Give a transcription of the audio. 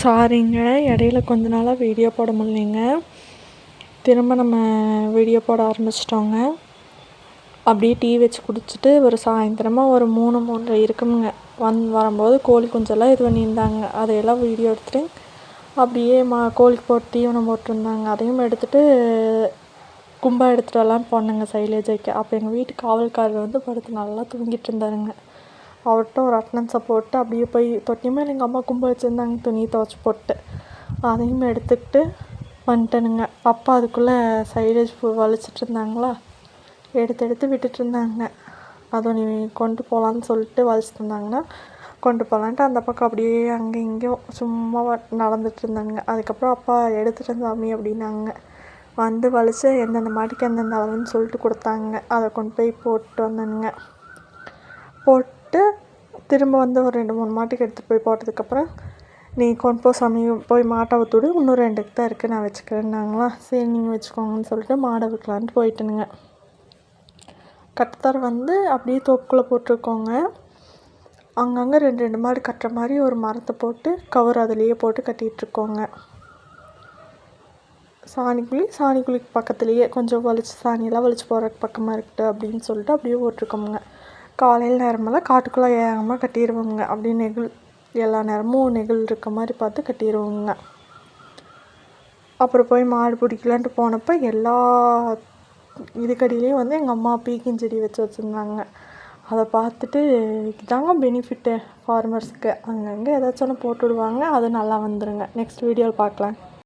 சாரிங்க, இடையில கொஞ்ச நாளாக வீடியோ போட முடியலைங்க. திரும்ப நம்ம வீடியோ போட ஆரம்பிச்சிட்டோங்க. அப்படியே டீ வச்சு குடிச்சிட்டு ஒரு சாயந்தரமாக ஒரு 3:30 இருக்குங்க. வரும்போது கோழி குஞ்செல்லாம் இது பண்ணியிருந்தாங்க. அதையெல்லாம் வீடியோ எடுத்துகிட்டு அப்படியே கோழிக்கு போட்டு தீவனம் போட்டிருந்தாங்க. அதையும் எடுத்துகிட்டு கும்பா எடுத்துகிட்டு வரலான்னு போனேங்க சைலேஜ் வைக்க. அப்போ எங்கள் வீட்டு காவல்காரர் வந்து படுத்து நல்லா தூங்கிட்டு இருந்தாருங்க. அவர்கிட்ட ஒரு அட்டனன்ஸை போட்டு அப்படியே போய் தொட்டி மேலே எங்கள் அம்மா கும்ப வச்சுருந்தாங்க துணியை துவச்சி போட்டு. அதையும் எடுத்துக்கிட்டு வந்துட்டேனுங்க. அப்பா அதுக்குள்ளே சைலேஜ் வலிச்சிட்டு இருந்தாங்களா, எடுத்து விட்டுட்டு இருந்தாங்க. அதை நீ கொண்டு போகலான்னு சொல்லிட்டு வலிச்சிட்டு இருந்தாங்கன்னா கொண்டு போகலான்ட்டு அந்த பக்கம் அப்படியே அங்கே இங்கேயும் சும்மா நடந்துட்டு இருந்தாங்க. அதுக்கப்புறம் அப்பா எடுத்துகிட்டு சாமி அப்படின்னாங்க. வந்து வலிச்சு எந்தெந்த மாட்டுக்கு எந்தெந்த அளவுன்னு சொல்லிட்டு கொடுத்தாங்க. அதை கொண்டு போய் போட்டு வந்தேனுங்க. போட்டு திரும்ப வந்து ஒரு 2-3 மாட்டுக்கு எடுத்துகிட்டு போய் போட்டதுக்கப்புறம் நீ கொண்டு போ சாமி, போய் மாட்டை விட்டுவிடு, இன்னும் 2க்கு தான் இருக்குது, நான் வச்சுக்கிறேன்னாங்களா. சரி நீங்கள் வச்சுக்கோங்கன்னு சொல்லிட்டு மாடை விற்கலான்ட்டு போயிட்டேனுங்க. கட்டுத்தர வந்து அப்படியே தோப்புக்குள்ளே போட்டிருக்கோங்க. அங்கங்கே 2 மாடு கட்டுற மாதிரி ஒரு மரத்தை போட்டு கவர் அதிலேயே போட்டு கட்டிகிட்ருக்கோங்க. சாணிக்குழிக்கு பக்கத்துலேயே கொஞ்சம் வலிச்சு சாணியெல்லாம் வலிச்சு போகிறதுக்கு பக்கமாக இருக்குது அப்படின்னு சொல்லிட்டு அப்படியே போட்டிருக்கோமுங்க. காலையில் நேரமெல்லாம் காட்டுக்குள்ளே ஏகாமல் கட்டிடுவோங்க. அப்படியே நெகிழ் எல்லா நேரமும் நெகிழ் இருக்க மாதிரி பார்த்து கட்டிடுவோங்க. அப்புறம் போய் மாடு பிடிக்கலான்ட்டு போனப்போ எல்லா இதுக்கடியிலையும் வந்து எங்கள் அம்மா பீக்கிஞ்செடி வச்சுருந்தாங்க. அதை பார்த்துட்டு இதாங்க பெனிஃபிட்டு ஃபார்மர்ஸ்க்கு. அங்கங்கே ஏதாச்சும் ஒன்று போட்டு விடுவாங்க, அது நல்லா வந்துடுங்க. நெக்ஸ்ட் வீடியோவில் பார்க்கலாம்.